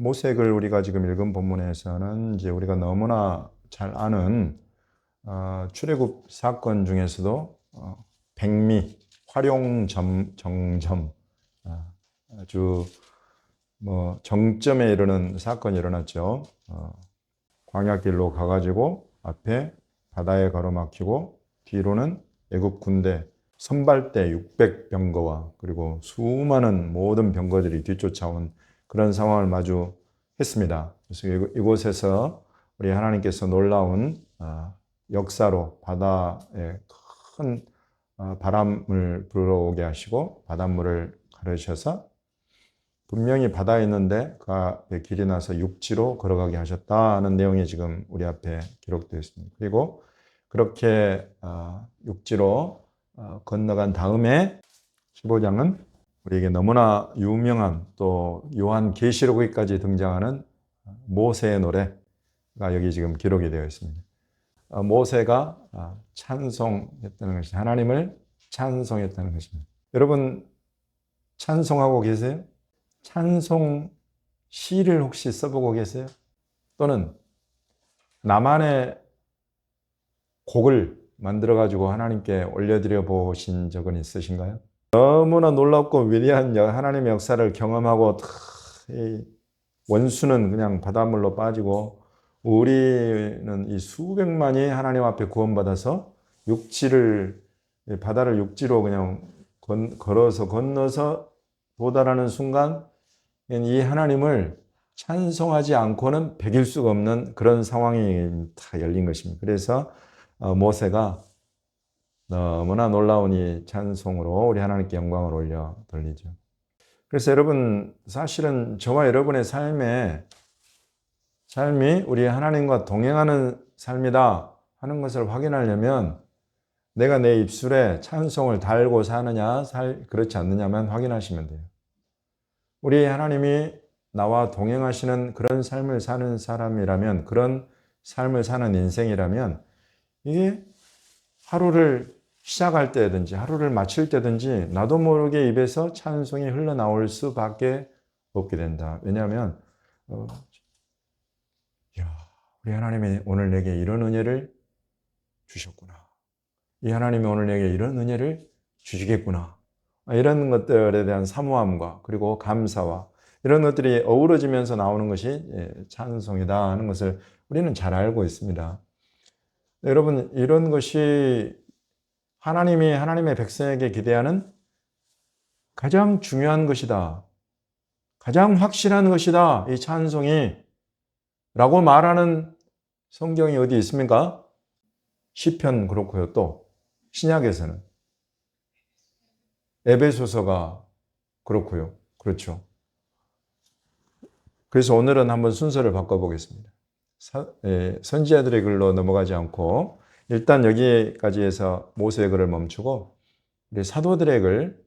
모세를 우리가 지금 읽은 본문에서는 이제 우리가 너무나 잘 아는 출애굽 사건 중에서도 백미, 정점, 아주 정점에 이르는 사건이 일어났죠. 광야길로 가가지고 앞에 바다에 가로막히고 뒤로는 애굽 군대 선발대 600병거와 그리고 수많은 모든 병거들이 뒤쫓아온 그런 상황을 마주했습니다. 그래서 이곳에서 우리 하나님께서 놀라운 역사로 바다에 큰 바람을 불어오게 하시고 바닷물을 가르셔서 분명히 바다에 있는데 그 앞에 길이 나서 육지로 걸어가게 하셨다는 내용이 지금 우리 앞에 기록되어 있습니다. 그리고 그렇게 육지로 건너간 다음에 15장은 우리에게 너무나 유명한 또 요한계시록에까지 등장하는 모세의 노래가 여기 지금 기록이 되어 있습니다. 모세가 찬송했다는 것이 하나님을 찬송했다는 것입니다. 여러분 찬송하고 계세요? 찬송 시를 혹시 써보고 계세요? 또는 나만의 곡을 만들어가지고 하나님께 올려드려 보신 적은 있으신가요? 너무나 놀랍고 위대한 하나님의 역사를 경험하고 원수는 그냥 바닷물로 빠지고 우리는 이 수백만이 하나님 앞에 구원받아서 바다를 육지로 그냥 걸어서 건너서 도달하는 순간 이 하나님을 찬송하지 않고는 배길 수가 없는 그런 상황이 다 열린 것입니다. 그래서 모세가 너무나 놀라운 이 찬송으로 우리 하나님께 영광을 올려 돌리죠. 그래서 여러분 사실은 저와 여러분의 삶이 우리 하나님과 동행하는 삶이다 하는 것을 확인하려면 내가 내 입술에 찬송을 달고 사느냐 그렇지 않느냐만 확인하시면 돼요. 우리 하나님이 나와 동행하시는 그런 삶을 사는 사람이라면, 그런 삶을 사는 인생이라면 이게 하루를 시작할 때든지 하루를 마칠 때든지 나도 모르게 입에서 찬송이 흘러나올 수밖에 없게 된다. 왜냐하면 우리 하나님이 오늘 내게 이런 은혜를 주셨구나. 이 하나님이 오늘 내게 이런 은혜를 주시겠구나. 이런 것들에 대한 사모함과 그리고 감사와 이런 것들이 어우러지면서 나오는 것이 찬송이다 하는 것을 우리는 잘 알고 있습니다. 여러분 이런 것이 하나님이 하나님의 백성에게 기대하는 가장 중요한 것이다. 가장 확실한 것이다. 이 찬송이 라고 말하는 성경이 어디 있습니까? 시편 그렇고요. 또 신약에서는 에베소서가 그렇고요. 그렇죠. 그래서 오늘은 한번 순서를 바꿔보겠습니다. 선지자들의 글로 넘어가지 않고 일단 여기까지 해서 모세의 글을 멈추고 우리 사도들의 글,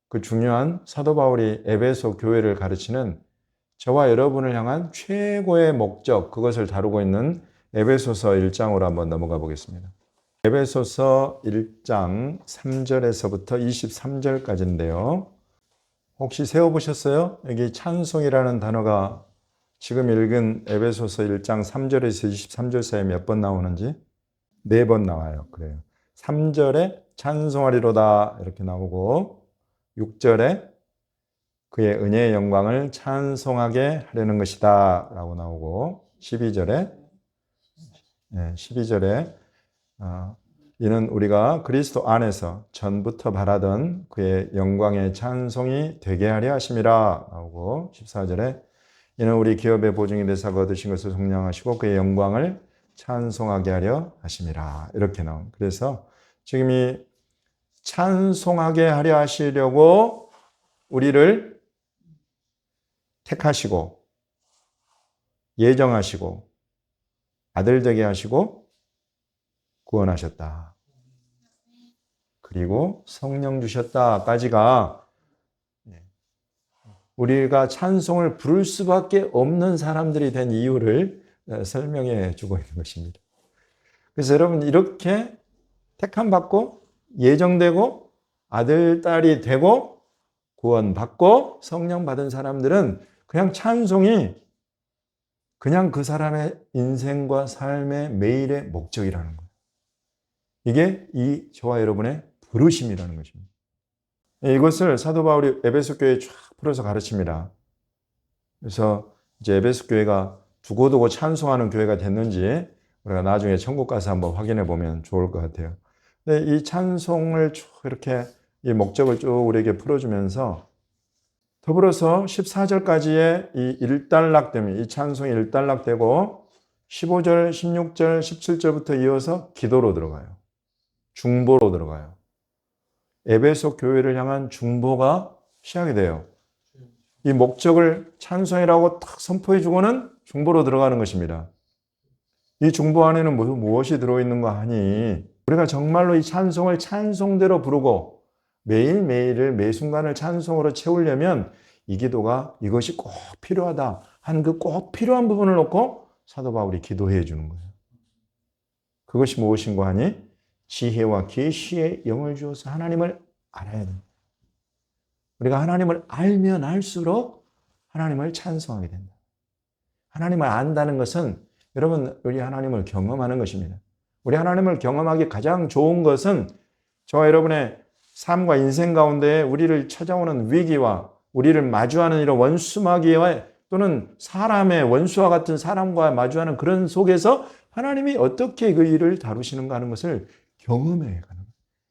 그 중요한 사도 바울이 에베소 교회를 가르치는 저와 여러분을 향한 최고의 목적, 그것을 다루고 있는 에베소서 1장으로 한번 넘어가 보겠습니다. 에베소서 1장 3절에서부터 23절까지인데요. 혹시 세워보셨어요? 여기 찬송이라는 단어가 지금 읽은 에베소서 1장 3절에서 23절 사이에 몇 번 나오는지? 4번 나와요. 그래요. 3절에 찬송하리로다 이렇게 나오고 6절에 그의 은혜의 영광을 찬송하게 하려는 것이다 라고 나오고 12절에 이는 우리가 그리스도 안에서 전부터 바라던 그의 영광의 찬송이 되게 하려 하심이라 나오고 14절에 이는 우리 기업의 보증이 되사 거두신 것을 속량하시고 그의 영광을 찬송하게 하려 하심이라 이렇게 나옵니다. 그래서 지금 이 찬송하게 하려 하시려고 우리를 택하시고 예정하시고 아들 되게 하시고 구원하셨다. 그리고 성령 주셨다까지가 우리가 찬송을 부를 수밖에 없는 사람들이 된 이유를 설명해 주고 있는 것입니다. 그래서 여러분 이렇게 택함받고 예정되고 아들, 딸이 되고 구원받고 성령 받은 사람들은 그냥 찬송이 그냥 그 사람의 인생과 삶의 매일의 목적이라는 거예요. 이게 저와 여러분의 부르심이라는 것입니다. 이것을 사도 바울이 에베소 교회에 쫙 풀어서 가르칩니다. 그래서 이제 에베소 교회가 두고두고 찬송하는 교회가 됐는지 우리가 나중에 천국 가서 한번 확인해 보면 좋을 것 같아요. 근데 이 찬송을 쭉 이렇게 이 목적을 쭉 우리에게 풀어주면서 더불어서 14절까지의 이 일단락됨이, 이 찬송이 일단락되고 15절, 16절, 17절부터 이어서 기도로 들어가요. 중보로 들어가요. 에베소 교회를 향한 중보가 시작이 돼요. 이 목적을 찬송이라고 딱 선포해주고는 중보로 들어가는 것입니다. 이 중보 안에는 무엇이 들어있는가 하니 우리가 정말로 이 찬송을 찬송대로 부르고 매일매일을 매 순간을 찬송으로 채우려면 이 기도가 이것이 꼭 필요하다 한 그 꼭 필요한 부분을 놓고 사도 바울이 기도해 주는 거예요. 그것이 무엇인가 하니 지혜와 계시의 영을 주어서 하나님을 알아야 됩니다. 우리가 하나님을 알면 알수록 하나님을 찬송하게 된다. 하나님을 안다는 것은 여러분 우리 하나님을 경험하는 것입니다. 우리 하나님을 경험하기 가장 좋은 것은 저와 여러분의 삶과 인생 가운데 우리를 찾아오는 위기와 우리를 마주하는 이런 원수마귀와 또는 사람의 원수와 같은 사람과 마주하는 그런 속에서 하나님이 어떻게 그 일을 다루시는가 하는 것을 경험해 가는 거예요.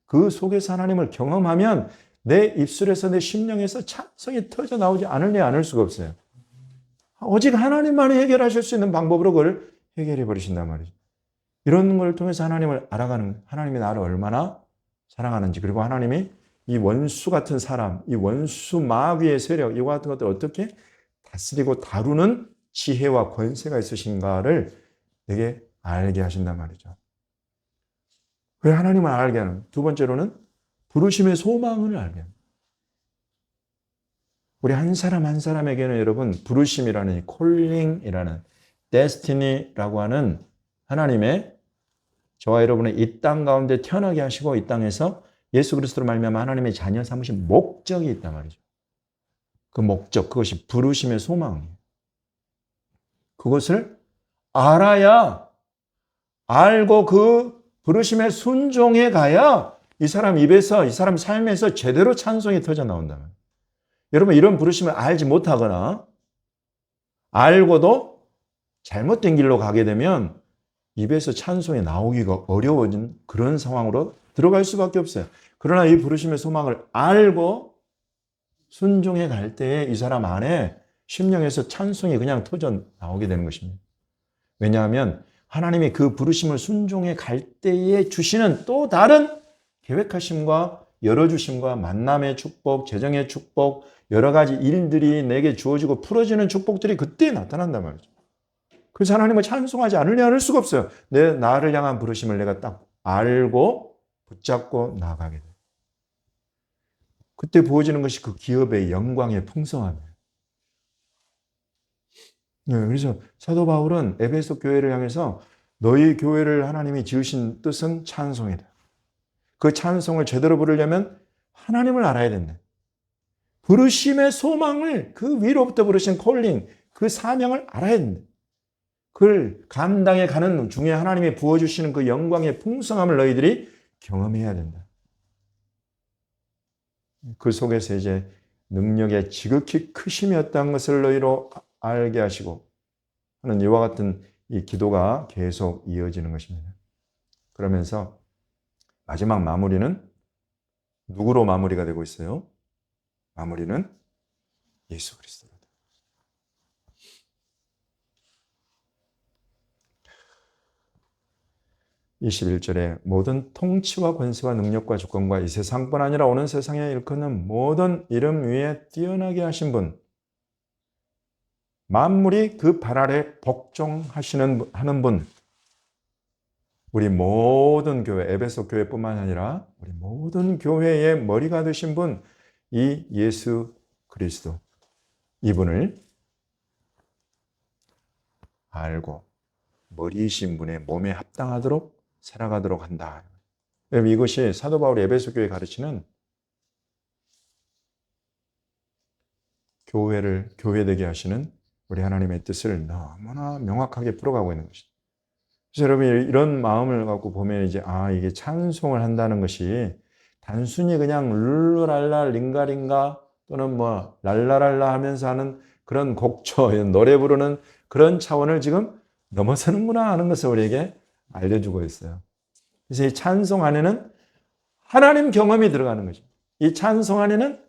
그 속에서 하나님을 경험하면 내 입술에서 내 심령에서 찬송이 터져 나오지 않으려 않을 수가 없어요. 오직 하나님만이 해결하실 수 있는 방법으로 그걸 해결해 버리신단 말이죠. 이런 걸 통해서 하나님을 알아가는, 하나님이 나를 얼마나 사랑하는지, 그리고 하나님이 이 원수 같은 사람, 이 원수 마귀의 세력, 이와 같은 것들을 어떻게 다스리고 다루는 지혜와 권세가 있으신가를 내게 알게 하신단 말이죠. 왜 하나님을 알게 하는? 두 번째로는 부르심의 소망을 알게 합니다. 우리 한 사람 한 사람에게는 여러분 부르심이라는 이 콜링이라는 데스티니라고 하는 하나님의 저와 여러분의 이 땅 가운데 태어나게 하시고 이 땅에서 예수 그리스도로 말미암아 하나님의 자녀 삼으신 목적이 있단 말이죠. 그 목적, 그것이 부르심의 소망이에요. 그것을 알아야 알고 그 부르심에 순종해 가야 이 사람 입에서 이 사람 삶에서 제대로 찬송이 터져 나온다면 여러분 이런 부르심을 알지 못하거나 알고도 잘못된 길로 가게 되면 입에서 찬송이 나오기가 어려워진 그런 상황으로 들어갈 수밖에 없어요. 그러나 이 부르심의 소망을 알고 순종해 갈 때에 이 사람 안에 심령에서 찬송이 그냥 터져 나오게 되는 것입니다. 왜냐하면 하나님이 그 부르심을 순종해 갈 때에 주시는 또 다른 계획하심과 열어주심과 만남의 축복, 재정의 축복, 여러 가지 일들이 내게 주어지고 풀어지는 축복들이 그때 나타난단 말이죠. 그래서 하나님을 찬송하지 않으려 할 수가 없어요. 나를 향한 부르심을 내가 딱 알고 붙잡고 나아가게 돼요. 그때 부어지는 것이 그 기업의 영광의 풍성함이에요. 네, 그래서 사도 바울은 에베소 교회를 향해서 너희 교회를 하나님이 지으신 뜻은 찬송이다. 그 찬송을 제대로 부르려면 하나님을 알아야 된다. 부르심의 소망을 그 위로부터 부르신 콜링, 그 사명을 알아야 된다. 그걸 감당해 가는 중에 하나님이 부어주시는 그 영광의 풍성함을 너희들이 경험해야 된다. 그 속에서 이제 능력의 지극히 크심이었다는 것을 너희로 알게 하시고 하는 이와 같은 이 기도가 계속 이어지는 것입니다. 그러면서 마지막 마무리는 누구로 마무리가 되고 있어요? 마무리는 예수 그리스도로. 21절에 모든 통치와 권세와 능력과 주권과 이 세상뿐 아니라 오는 세상에 일컫는 모든 이름 위에 뛰어나게 하신 분, 만물이 그 발 아래 복종하시는 하는 분, 우리 모든 교회, 에베소 교회뿐만 아니라 우리 모든 교회의 머리가 되신 분, 이 예수 그리스도, 이분을 알고 머리이신 분의 몸에 합당하도록 살아가도록 한다. 이것이 사도 바울이 에베소 교회에 가르치는 교회되게 하시는 우리 하나님의 뜻을 너무나 명확하게 풀어가고 있는 것이죠. 그래서 여러분 이런 마음을 갖고 보면 이제 이게 찬송을 한다는 것이 단순히 그냥 룰루랄라 링가링가 또는 뭐 랄라랄라 하면서 하는 그런 곡조, 노래 부르는 그런 차원을 지금 넘어서는구나 하는 것을 우리에게 알려주고 있어요. 그래서 이 찬송 안에는 하나님 경험이 들어가는 거죠. 이 찬송 안에는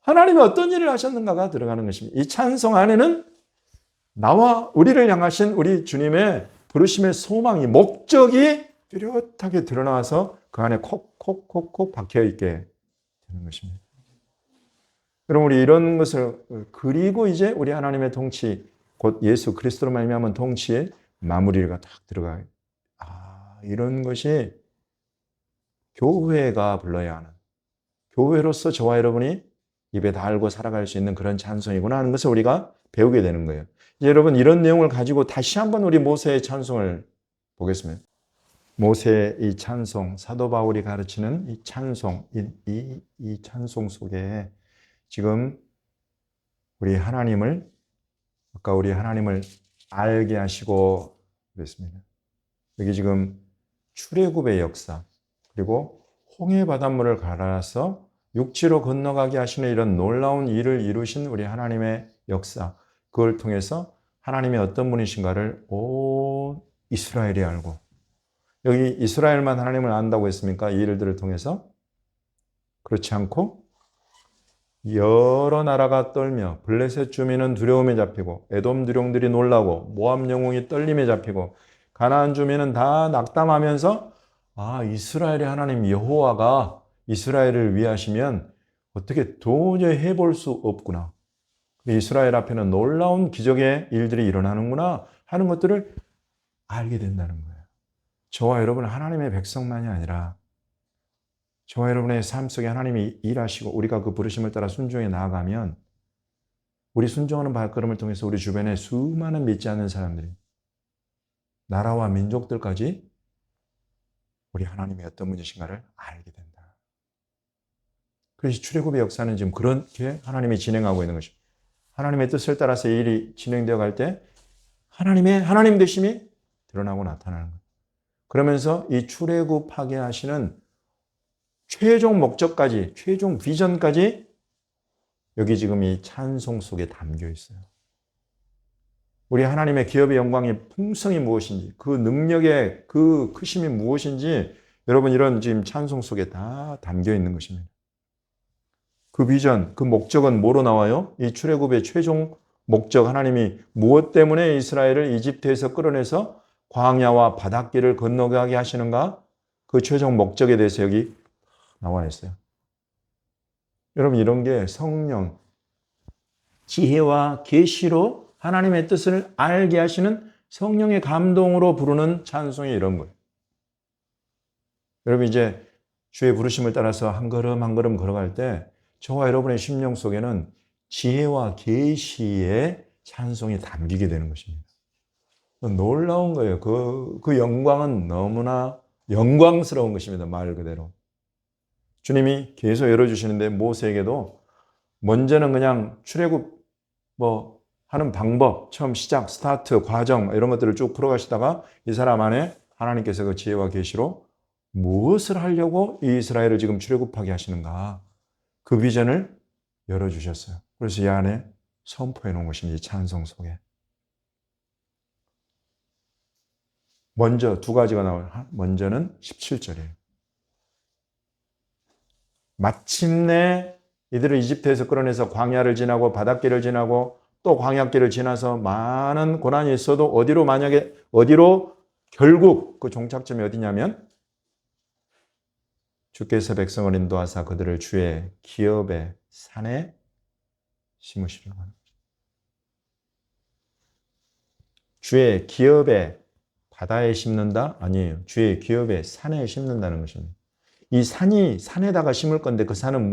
하나님이 어떤 일을 하셨는가가 들어가는 것입니다. 이 찬송 안에는 나와 우리를 향하신 우리 주님의 부르심의 소망이, 목적이 뚜렷하게 드러나서 그 안에 콕콕콕콕 박혀있게 되는 것입니다. 그럼 우리 이런 것을, 그리고 이제 우리 하나님의 통치, 곧 예수 그리스도로 말미암은 통치의 마무리가 딱 들어가요. 이런 것이 교회가 불러야 하는, 교회로서 저와 여러분이 입에 달고 살아갈 수 있는 그런 찬송이구나 하는 것을 우리가 배우게 되는 거예요. 이제 여러분 이런 내용을 가지고 다시 한번 우리 모세의 찬송을 보겠습니다. 모세의 이 찬송, 사도 바울이 가르치는 이 찬송, 이 찬송 속에 지금 우리 하나님을, 아까 우리 하나님을 알게 하시고 그랬습니다. 여기 지금 출애굽의 역사, 그리고 홍해 바닷물을 갈아서 육지로 건너가게 하시는 이런 놀라운 일을 이루신 우리 하나님의 역사, 그걸 통해서 하나님이 어떤 분이신가를 온 이스라엘이 알고, 여기 이스라엘만 하나님을 안다고 했습니까? 이 일들을 통해서? 그렇지 않고 여러 나라가 떨며 블레셋 주민은 두려움에 잡히고 에돔 두령들이 놀라고 모압 영웅이 떨림에 잡히고 가나안 주민은 다 낙담하면서 이스라엘의 하나님 여호와가 이스라엘을 위하시면 어떻게 도저히 해볼 수 없구나. 이스라엘 앞에는 놀라운 기적의 일들이 일어나는구나 하는 것들을 알게 된다는 거예요. 저와 여러분 하나님의 백성만이 아니라 저와 여러분의 삶 속에 하나님이 일하시고 우리가 그 부르심을 따라 순종해 나아가면 우리 순종하는 발걸음을 통해서 우리 주변에 수많은 믿지 않는 사람들이, 나라와 민족들까지 우리 하나님이 어떤 분이신가를 알게 된다. 그래서 출애굽의 역사는 지금 그렇게 하나님이 진행하고 있는 것입니다. 하나님의 뜻을 따라서 이 일이 진행되어 갈 때 하나님 되심이 드러나고 나타나는 거예요. 그러면서 이 출애굽하게 하시는 최종 목적까지, 최종 비전까지 여기 지금 이 찬송 속에 담겨 있어요. 우리 하나님의 기업의 영광의 풍성이 무엇인지, 그 능력의 그 크심이 무엇인지 여러분 이런 지금 찬송 속에 다 담겨 있는 것입니다. 그 비전, 그 목적은 뭐로 나와요? 이 출애굽의 최종 목적, 하나님이 무엇 때문에 이스라엘을 이집트에서 끌어내서 광야와 바닷길을 건너가게 하시는가? 그 최종 목적에 대해서 여기 나와 있어요. 여러분 이런 게 성령, 지혜와 계시로 하나님의 뜻을 알게 하시는 성령의 감동으로 부르는 찬송이 이런 거예요. 여러분 이제 주의 부르심을 따라서 한 걸음 한 걸음 걸어갈 때 저와 여러분의 심령 속에는 지혜와 계시의 찬송이 담기게 되는 것입니다. 놀라운 거예요. 그 영광은 너무나 영광스러운 것입니다. 말 그대로. 주님이 계속 열어주시는데 모세에게도 먼저는 그냥 출애굽 하는 방법, 처음 시작, 스타트, 과정 이런 것들을 쭉 풀어가시다가 이 사람 안에 하나님께서 그 지혜와 계시로 무엇을 하려고 이 이스라엘을 지금 출애굽하게 하시는가, 그 비전을 열어주셨어요. 그래서 이 안에 선포해 놓은 것입니다. 이 찬송 속에. 먼저 두 가지가 나와요. 먼저는 17절이에요. 마침내 이들을 이집트에서 끌어내서 광야를 지나고 바닷길을 지나고 또 광야길을 지나서 많은 고난이 있어도 어디로 결국 그 종착점이 어디냐면 주께서 백성을 인도하사 그들을 주의 기업의 산에 심으시려고 하는 거죠. 주의 기업의 바다에 심는다? 아니에요. 주의 기업의 산에 심는다는 것입니다. 이 산이 산에다가 심을 건데 그 산은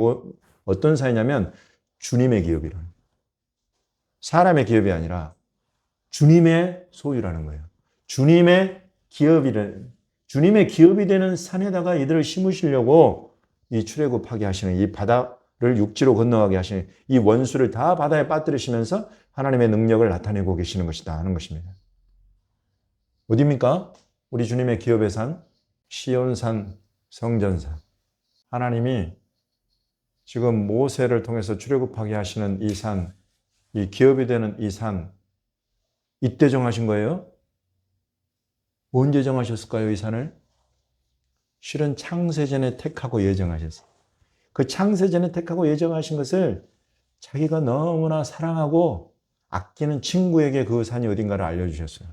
어떤 산이냐면 주님의 기업이라는 거예요. 사람의 기업이 아니라 주님의 소유라는 거예요. 주님의 기업이 되는 산에다가 이들을 심으시려고 이 출애굽하게 하시는 이 바다 육지로 건너가게 하시는 이 원수를 다 바다에 빠뜨리시면서 하나님의 능력을 나타내고 계시는 것이다 하는 것입니다. 어디입니까? 우리 주님의 기업의 산, 시온산, 성전산. 하나님이 지금 모세를 통해서 출애굽하게 하시는 이 산, 이 기업이 되는 이 산, 이때 정하신 거예요? 언제 정하셨을까요, 이 산을? 실은 창세전에 택하고 예정하셨어요. 그 창세전에 택하고 예정하신 것을 자기가 너무나 사랑하고 아끼는 친구에게 그 산이 어딘가를 알려주셨어요.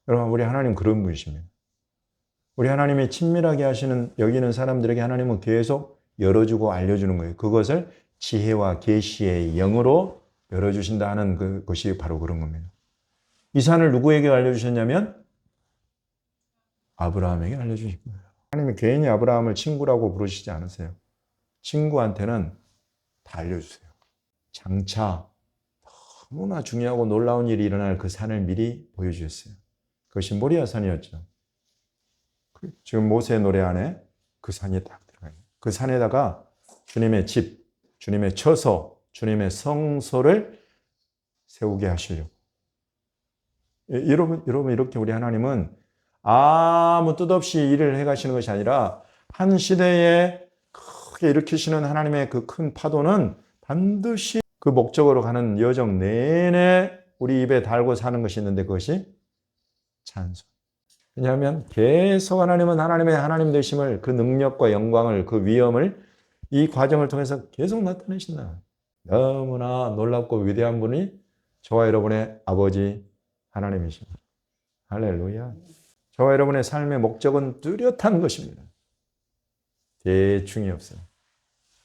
여러분, 우리 하나님 그런 분이십니다. 우리 하나님이 친밀하게 하시는 여기는 사람들에게 하나님은 계속 열어주고 알려주는 거예요. 그것을 지혜와 계시의 영으로 열어주신다 하는 그것이 바로 그런 겁니다. 이 산을 누구에게 알려주셨냐면 아브라함에게 알려주신 거예요. 하나님이 괜히 아브라함을 친구라고 부르시지 않으세요. 친구한테는 다 알려주세요. 장차 너무나 중요하고 놀라운 일이 일어날 그 산을 미리 보여주셨어요. 그것이 모리아 산이었죠. 지금 모세의 노래 안에 그 산이 딱 들어가요. 그 산에다가 주님의 집, 주님의 처소, 주님의 성소를 세우게 하시려고. 여러분 이렇게 우리 하나님은 아무 뜻없이 일을 해가시는 것이 아니라 한 시대에 크게 일으키시는 하나님의 그 큰 파도는 반드시 그 목적으로 가는 여정 내내 우리 입에 달고 사는 것이 있는데 그것이 찬송. 왜냐하면 계속 하나님은 하나님의 하나님 되심을, 그 능력과 영광을, 그 위엄을 이 과정을 통해서 계속 나타내신다. 너무나 놀랍고 위대한 분이 저와 여러분의 아버지 하나님이십니다. 할렐루야. 저와 여러분의 삶의 목적은 뚜렷한 것입니다. 대충이 없어요.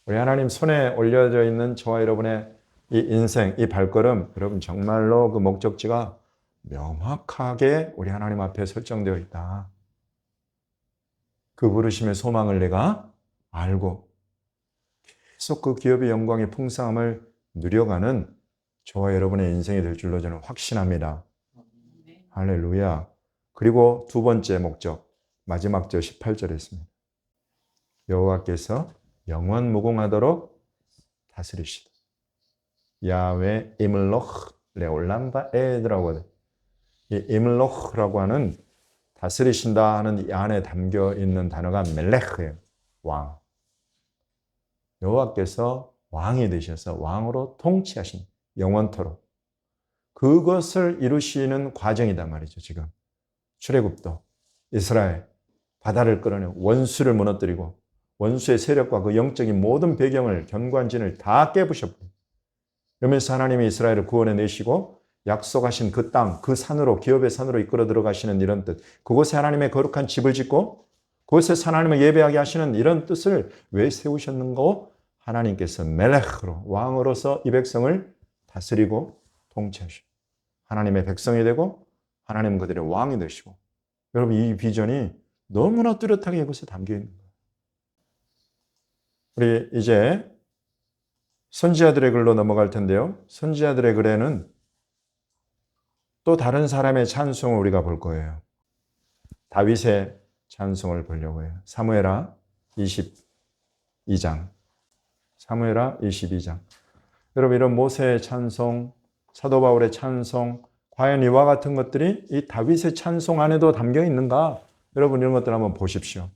우리 하나님 손에 올려져 있는 저와 여러분의 이 인생, 이 발걸음, 여러분 정말로 그 목적지가 명확하게 우리 하나님 앞에 설정되어 있다. 그 부르심의 소망을 내가 알고 계속 그 기업의 영광의 풍성함을 누려가는 저와 여러분의 인생이 될 줄로 저는 확신합니다. 할렐루야. 그리고 두 번째 목적, 마지막 절 18절에 있습니다. 여호와께서 영원 무궁하도록 다스리시다. 야훼 이물로흐 레올람 바에드라고 하거든요. 이 이물로흐라고 하는 다스리신다 하는 이 안에 담겨 있는 단어가 멜레흐예요. 왕. 여호와께서 왕이 되셔서 왕으로 통치하신 영원토록 그것을 이루시는 과정이단 말이죠. 지금 출애굽도 이스라엘 바다를 끌어내고 원수를 무너뜨리고 원수의 세력과 그 영적인 모든 배경을 견고한진을 다 깨부셨고 그러면서 하나님이 이스라엘을 구원해 내시고 약속하신 그 땅, 그 산으로 기업의 산으로 이끌어 들어가시는 이런 뜻, 그곳에 하나님의 거룩한 집을 짓고 그곳에서 하나님을 예배하게 하시는 이런 뜻을 왜 세우셨는고? 하나님께서 멜레흐로 왕으로서 이 백성을 다스리고 통치하시고 하나님의 백성이 되고 하나님 그들의 왕이 되시고 여러분 이 비전이 너무나 뚜렷하게 이곳에 담겨 있는 거예요. 우리 이제 선지자들의 글로 넘어갈 텐데요. 선지자들의 글에는 또 다른 사람의 찬송을 우리가 볼 거예요. 다윗의 찬송을 보려고 해요. 사무엘하 22장. 사무엘하 22장. 여러분 이런 모세의 찬송, 사도 바울의 찬송, 과연 이와 같은 것들이 이 다윗의 찬송 안에도 담겨 있는가? 여러분 이런 것들 한번 보십시오.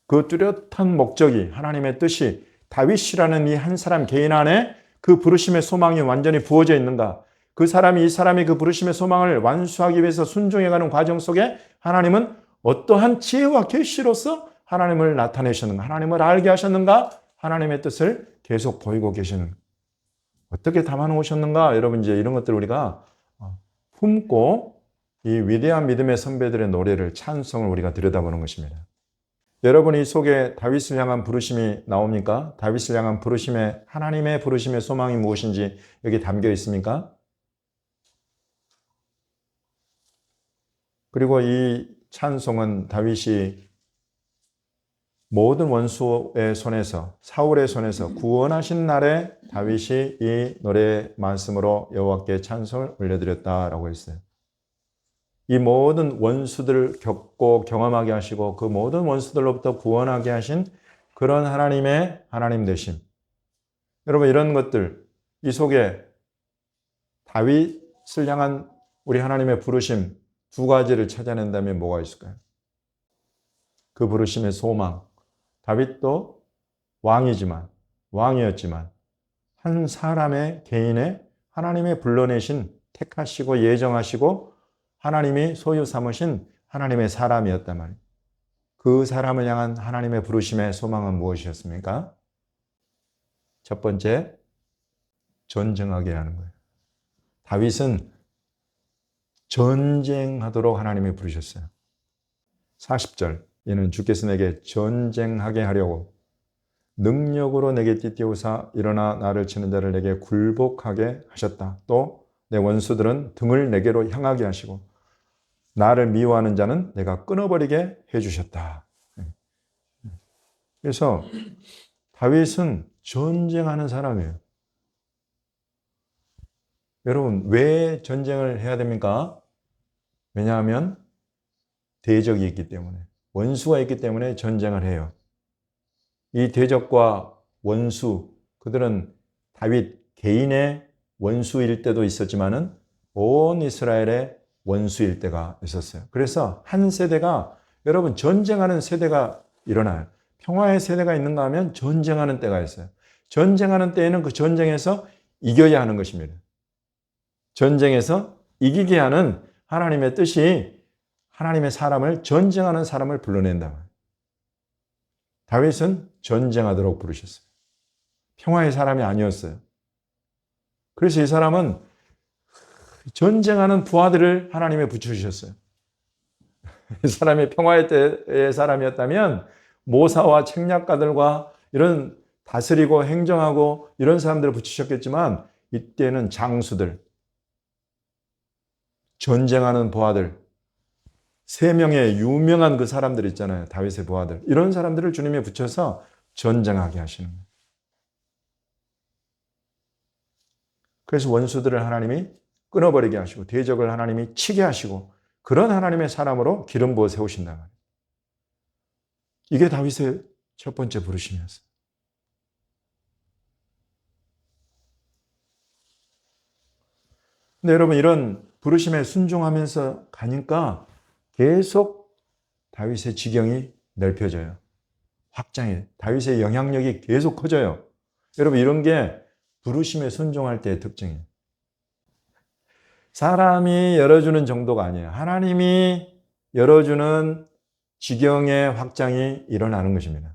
그 뚜렷한 목적이 하나님의 뜻이 다윗이라는 이 한 사람 개인 안에 그 부르심의 소망이 완전히 부어져 있는가? 그 사람이 이 사람이 그 부르심의 소망을 완수하기 위해서 순종해가는 과정 속에 하나님은 어떠한 지혜와 계시로서 하나님을 나타내셨는가? 하나님을 알게 하셨는가? 하나님의 뜻을 계속 보이고 계시는 어떻게 담아놓으셨는가? 여러분 이제 이런 것들 우리가 품고 이 위대한 믿음의 선배들의 노래를 찬송을 우리가 들여다보는 것입니다. 여러분 이 속에 다윗을 향한 부르심이 나옵니까? 다윗을 향한 부르심의 하나님의 부르심의 소망이 무엇인지 여기 담겨 있습니까? 그리고 이 찬송은 다윗이 모든 원수의 손에서 사울의 손에서 구원하신 날에 다윗이 이 노래의 말씀으로 여호와께 찬송을 올려드렸다라고 했어요. 이 모든 원수들을 겪고 경험하게 하시고 그 모든 원수들로부터 구원하게 하신 그런 하나님의 하나님 되심, 여러분 이런 것들 이 속에 다윗을 향한 우리 하나님의 부르심 두 가지를 찾아낸다면 뭐가 있을까요? 그 부르심의 소망. 다윗도 왕이었지만 한 사람의 개인의 하나님의 불러내신 택하시고 예정하시고 하나님이 소유 삼으신 하나님의 사람이었단 말이에요. 그 사람을 향한 하나님의 부르심의 소망은 무엇이었습니까? 첫 번째, 전쟁하게 하는 거예요. 다윗은 전쟁하도록 하나님이 부르셨어요. 40절, 이는 주께서 내게 전쟁하게 하려고 능력으로 내게 띠띠우사 일어나 나를 치는 자를 내게 굴복하게 하셨다. 또 내 원수들은 등을 내게로 향하게 하시고 나를 미워하는 자는 내가 끊어버리게 해주셨다. 그래서 다윗은 전쟁하는 사람이에요. 여러분 왜 전쟁을 해야 됩니까? 왜냐하면 대적이 있기 때문에, 원수가 있기 때문에 전쟁을 해요. 이 대적과 원수, 그들은 다윗 개인의 원수일 때도 있었지만은 온 이스라엘의 원수일 때가 있었어요. 그래서 한 세대가, 여러분 전쟁하는 세대가 일어나요. 평화의 세대가 있는가 하면 전쟁하는 때가 있어요. 전쟁하는 때에는 그 전쟁에서 이겨야 하는 것입니다. 전쟁에서 이기게 하는 하나님의 뜻이 하나님의 사람을, 전쟁하는 사람을 불러낸다. 다윗은 전쟁하도록 부르셨어요. 평화의 사람이 아니었어요. 그래서 이 사람은 전쟁하는 부하들을 하나님에 붙여주셨어요. 이 사람이 평화의 때의 사람이었다면 모사와 책략가들과 이런 다스리고 행정하고 이런 사람들을 붙이셨겠지만 이때는 장수들, 전쟁하는 부하들, 3명의 유명한 그 사람들 있잖아요. 다윗의 부하들. 이런 사람들을 주님에 붙여서 전쟁하게 하시는 거예요. 그래서 원수들을 하나님이 끊어버리게 하시고 대적을 하나님이 치게 하시고 그런 하나님의 사람으로 기름 부어 세우신다 말이에요. 이게 다윗의 첫 번째 부르심이었어요. 근데 여러분 이런 부르심에 순종하면서 가니까 계속 다윗의 지경이 넓혀져요. 확장해. 다윗의 영향력이 계속 커져요. 여러분 이런 게 부르심에 순종할 때의 특징이에요. 사람이 열어주는 정도가 아니에요. 하나님이 열어주는 지경의 확장이 일어나는 것입니다.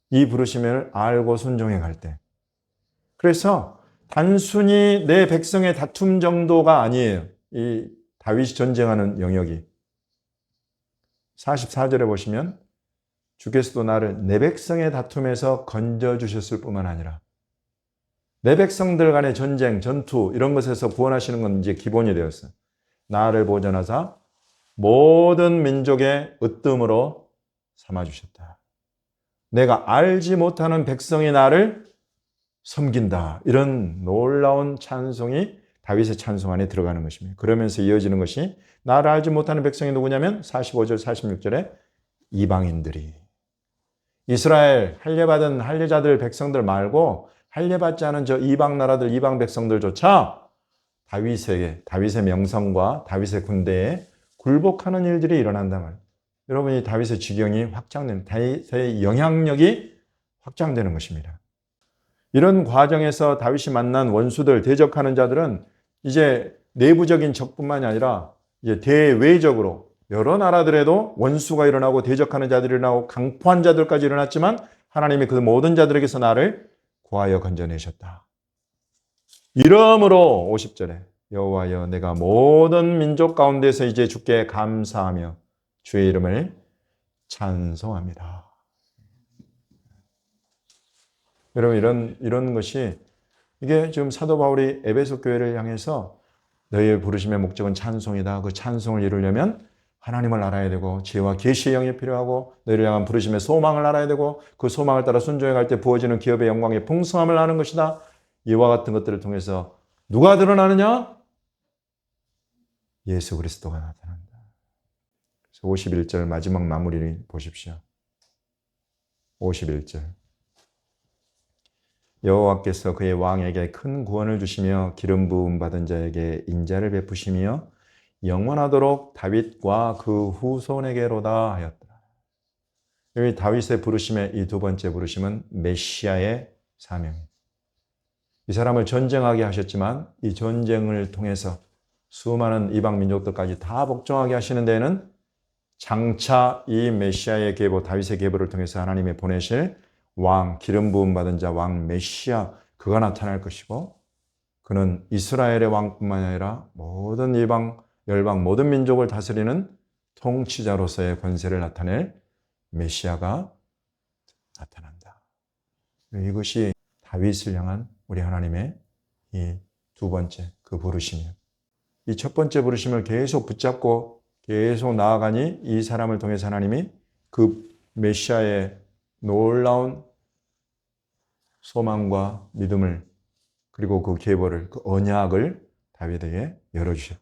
이 부르심을 알고 순종해 갈 때. 그래서 단순히 내 백성의 다툼 정도가 아니에요. 이 다윗이 전쟁하는 영역이. 44절에 보시면 주께서도 나를 내 백성의 다툼에서 건져주셨을 뿐만 아니라 내 백성들 간의 전쟁, 전투 이런 것에서 구원하시는 건 이제 기본이 되었어요. 나를 보존하사 모든 민족의 으뜸으로 삼아주셨다. 내가 알지 못하는 백성이 나를 섬긴다. 이런 놀라운 찬송이 다윗의 찬송 안에 들어가는 것입니다. 그러면서 이어지는 것이 나를 알지 못하는 백성이 누구냐면 45절, 46절에 이방인들이. 이스라엘 할례받은 할례자들 백성들 말고 할례받지 않은 저 이방 나라들, 이방 백성들조차 다윗의 명성과 다윗의 군대에 굴복하는 일들이 일어난단 말이에요. 여러분이 다윗의 지경이 확장되는, 다윗의 영향력이 확장되는 것입니다. 이런 과정에서 다윗이 만난 원수들, 대적하는 자들은 이제 내부적인 적뿐만이 아니라 이제 대외적으로 여러 나라들에도 원수가 일어나고 대적하는 자들이 일어나고 강포한 자들까지 일어났지만 하나님이 그 모든 자들에게서 나를 구하여 건져내셨다. 이러므로 50절에 여호와여 내가 모든 민족 가운데서 이제 주께 감사하며 주의 이름을 찬송합니다. 여러분 이런 것이 이게 지금 사도 바울이 에베소 교회를 향해서 너희의 부르심의 목적은 찬송이다. 그 찬송을 이루려면 하나님을 알아야 되고 지혜와 계시의 영이 필요하고 너희를 향한 부르심의 소망을 알아야 되고 그 소망을 따라 순종해 갈 때 부어지는 기업의 영광의 풍성함을 아는 것이다. 이와 같은 것들을 통해서 누가 드러나느냐? 예수 그리스도가 나타난다. 그래서 51절 마지막 마무리를 보십시오. 51절 여호와께서 그의 왕에게 큰 구원을 주시며 기름 부음 받은 자에게 인자를 베푸시며 영원하도록 다윗과 그 후손에게로다 하였다. 여기 다윗의 부르심의 이 두 번째 부르심은 메시아의 사명입니다. 이 사람을 전쟁하게 하셨지만 이 전쟁을 통해서 수많은 이방 민족들까지 다 복종하게 하시는 데에는 장차 이 메시아의 계보, 다윗의 계보를 통해서 하나님이 보내실 왕, 기름 부음 받은 자, 왕 메시아, 그가 나타날 것이고, 그는 이스라엘의 왕뿐만 아니라 모든 이방, 열방, 모든 민족을 다스리는 통치자로서의 권세를 나타낼 메시아가 나타난다. 이것이 다윗을 향한 우리 하나님의 이 두 번째 그 부르심이에요. 이 첫 번째 부르심을 계속 붙잡고 계속 나아가니 이 사람을 통해서 하나님이 그 메시아의 놀라운 소망과 믿음을, 그리고 그 계보를, 그 언약을 다윗에게 열어주셨다.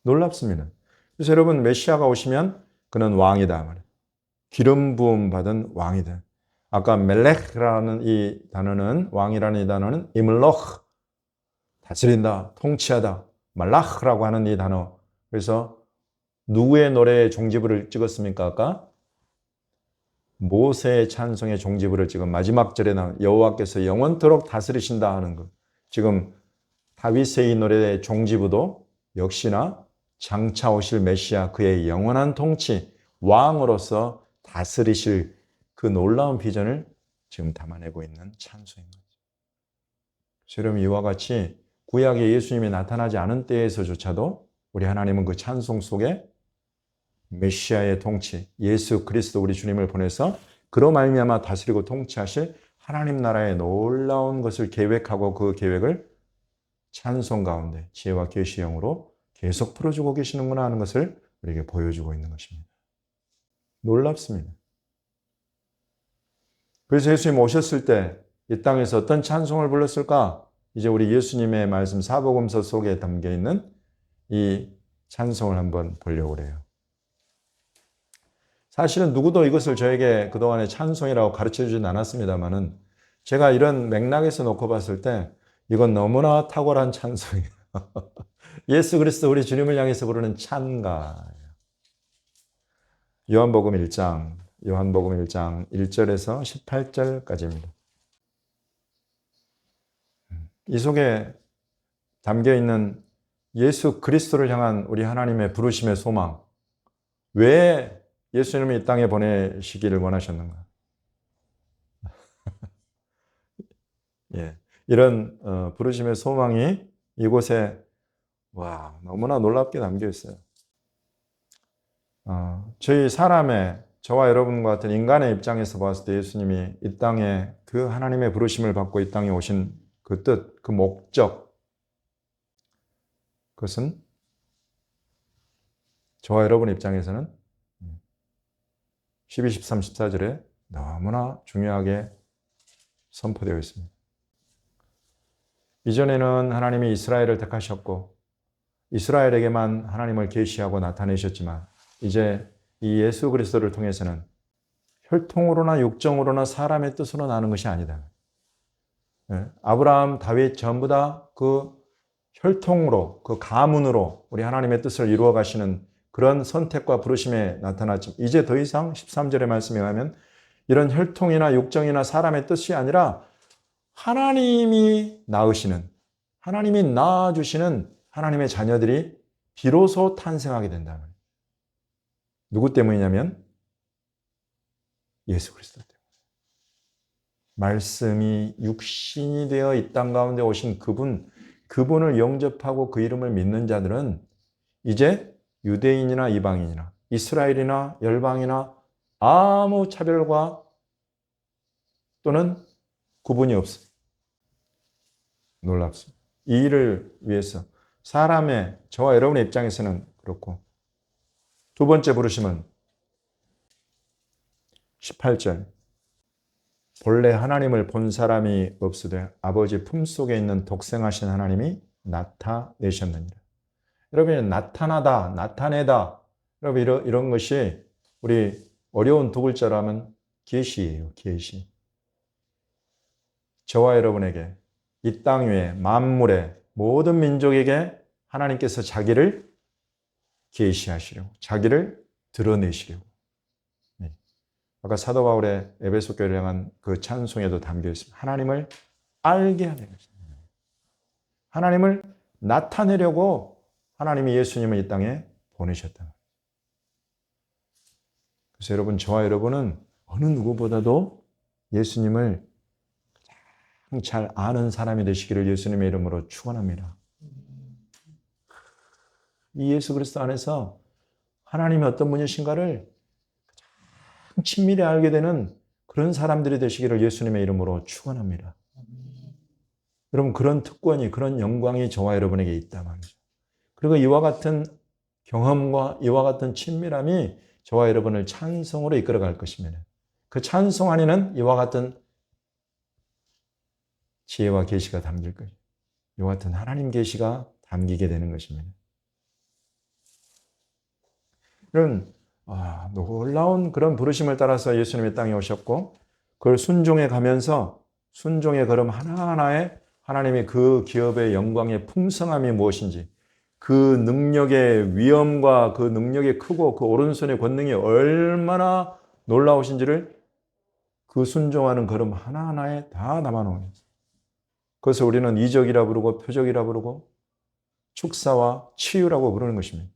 놀랍습니다. 그래서 여러분, 메시아가 오시면 그는 왕이다 말이에요. 기름 부음 받은 왕이다. 아까 멜렉이라는 이 단어는, 왕이라는 이 단어는 이물로흐, 다스린다, 통치하다, 말라흐라고 하는 이 단어. 그래서 누구의 노래에 종지부를 찍었습니까? 아까 모세의 찬송의 종지부를 찍은 마지막 절에 나온 여호와께서 영원토록 다스리신다 하는 것. 지금 다윗의 이 노래의 종지부도 역시나 장차 오실 메시아, 그의 영원한 통치, 왕으로서 다스리실 그 놀라운 비전을 지금 담아내고 있는 찬송인 거죠. 여러분, 이와 같이 구약에 예수님이 나타나지 않은 때에서조차도 우리 하나님은 그 찬송 속에 메시아의 통치, 예수 그리스도 우리 주님을 보내서 그로 말미암아 다스리고 통치하실 하나님 나라의 놀라운 것을 계획하고 그 계획을 찬송 가운데 지혜와 계시의 영으로 계속 풀어주고 계시는구나 하는 것을 우리에게 보여주고 있는 것입니다. 놀랍습니다. 그래서 예수님 오셨을 때 이 땅에서 어떤 찬송을 불렀을까? 이제 우리 예수님의 말씀 사복음서 속에 담겨 있는 이 찬송을 한번 보려고 그래요. 사실은 누구도 이것을 저에게 그동안에 찬송이라고 가르쳐 주진 않았습니다만은 제가 이런 맥락에서 놓고 봤을 때 이건 너무나 탁월한 찬송이에요. 예수 그리스도 우리 주님을 향해서 부르는 찬가예요. 요한복음 1장 1절에서 18절까지입니다. 이 속에 담겨 있는 예수 그리스도를 향한 우리 하나님의 부르심의 소망, 왜 예수님을 이 땅에 보내시기를 원하셨는가? 예, 이런 부르심의 소망이 이곳에 너무나 놀랍게 담겨 있어요. 저와 여러분과 같은 인간의 입장에서 봤을 때 예수님이 이 땅에 그 하나님의 부르심을 받고 이 땅에 오신 그 뜻, 그 목적, 그것은 저와 여러분 입장에서는 12, 13, 14절에 너무나 중요하게 선포되어 있습니다. 이전에는 하나님이 이스라엘을 택하셨고 이스라엘에게만 하나님을 계시하고 나타내셨지만 이제 이 예수 그리스도를 통해서는 혈통으로나 육정으로나 사람의 뜻으로 나는 것이 아니다. 아브라함, 다윗 전부 다 그 혈통으로, 그 가문으로 우리 하나님의 뜻을 이루어 가시는 그런 선택과 부르심에 나타났지. 이제 더 이상 13절의 말씀에 의하면 이런 혈통이나 육정이나 사람의 뜻이 아니라 하나님이 낳으시는, 하나님이 낳아주시는 하나님의 자녀들이 비로소 탄생하게 된다는 거예요. 누구 때문이냐면 예수 그리스도 때문에. 말씀이 육신이 되어 이 땅 가운데 오신 그분을 영접하고 그 이름을 믿는 자들은 이제 유대인이나 이방인이나 이스라엘이나 열방이나 아무 차별과 또는 구분이 없어요. 놀랍습니다. 이 일을 위해서 저와 여러분의 입장에서는 그렇고, 두 번째 부르심은 18절. 본래 하나님을 본 사람이 없으되 아버지 품속에 있는 독생하신 하나님이 나타내셨느니라. 여러분, 나타나다, 나타내다. 여러분, 이런 것이 우리 어려운 두 글자로 하면 계시예요. 계시. 저와 여러분에게 이 땅 위에 만물의 모든 민족에게 하나님께서 자기를 계시하시려고, 자기를 드러내시려고. 네. 아까 사도 바울의 에베소 교회를 향한 그 찬송에도 담겨 있습니다. 하나님을 알게 하는 것입니다. 하나님을 나타내려고 하나님이 예수님을 이 땅에 보내셨다. 그래서 여러분, 저와 여러분은 어느 누구보다도 예수님을 가장 잘 아는 사람이 되시기를 예수님의 이름으로 축원합니다. 이 예수 그리스도 안에서 하나님이 어떤 분이신가를 가장 친밀히 알게 되는 그런 사람들이 되시기를 예수님의 이름으로 축원합니다. 여러분, 그런 특권이, 그런 영광이 저와 여러분에게 있다 말이죠. 그리고 이와 같은 경험과 이와 같은 친밀함이 저와 여러분을 찬송으로 이끌어갈 것입니다. 그 찬송 안에는 이와 같은 지혜와 계시가 담길 거예요. 이와 같은 하나님 계시가 담기게 되는 것입니다. 이런 놀라운 그런 부르심을 따라서 예수님이 땅에 오셨고, 그걸 순종해 가면서 순종의 걸음 하나하나에 하나님이 그 기업의 영광의 풍성함이 무엇인지, 그 능력의 위엄과 그 능력이 크고 그 오른손의 권능이 얼마나 놀라우신지를 그 순종하는 걸음 하나하나에 다 담아놓은 거예요. 그것을 우리는 이적이라 부르고 표적이라 부르고 축사와 치유라고 부르는 것입니다.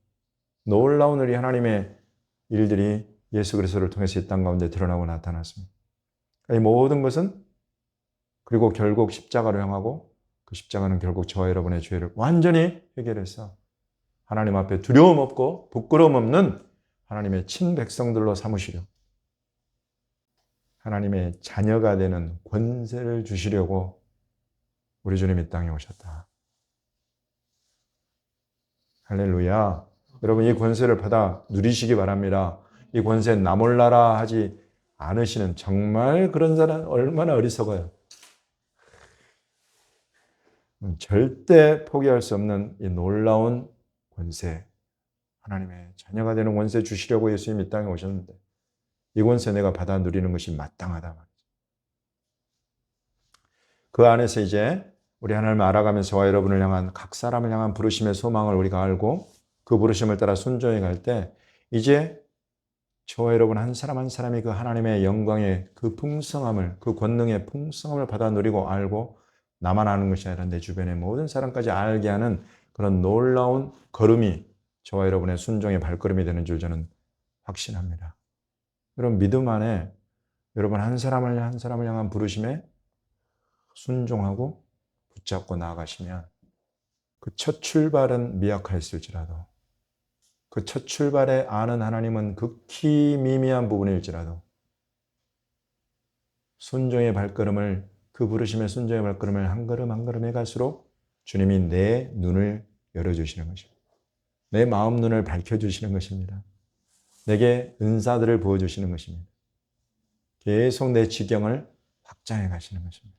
놀라운 우리 하나님의 일들이 예수 그리스도를 통해서 이 땅 가운데 드러나고 나타났습니다. 이 모든 것은 그리고 결국 십자가로 향하고, 그 십자가는 결국 저와 여러분의 죄를 완전히 해결해서 하나님 앞에 두려움 없고 부끄러움 없는 하나님의 친백성들로 삼으시려, 하나님의 자녀가 되는 권세를 주시려고 우리 주님이 땅에 오셨다. 할렐루야. 여러분, 이 권세를 받아 누리시기 바랍니다. 이 권세 나 몰라라 하지 않으시는, 정말 그런 사람 얼마나 어리석어요. 절대 포기할 수 없는 이 놀라운 권세, 하나님의 자녀가 되는 권세 주시려고 예수님이 이 땅에 오셨는데, 이 권세 내가 받아 누리는 것이 마땅하다 말이죠. 그 안에서 이제 우리 하나님을 알아가면서 저와 여러분을 향한, 각 사람을 향한 부르심의 소망을 우리가 알고 그 부르심을 따라 순종해 갈 때, 이제 저와 여러분 한 사람 한 사람이 그 하나님의 영광의 그 풍성함을, 그 권능의 풍성함을 받아 누리고 알고, 나만 아는 것이 아니라 내 주변의 모든 사람까지 알게 하는 그런 놀라운 걸음이 저와 여러분의 순종의 발걸음이 되는 줄 저는 확신합니다. 여러분, 믿음 안에 여러분 한 사람을 한 사람을 향한 부르심에 순종하고 붙잡고 나아가시면, 그 첫 출발은 미약할지라도, 그 첫 출발에 아는 하나님은 극히 미미한 부분일지라도, 순종의 발걸음을, 그 부르심의 순종의 발걸음을 한 걸음 한 걸음 해갈수록 주님이 내 눈을 열어주시는 것입니다. 내 마음 눈을 밝혀주시는 것입니다. 내게 은사들을 부어주시는 것입니다. 계속 내 지경을 확장해 가시는 것입니다.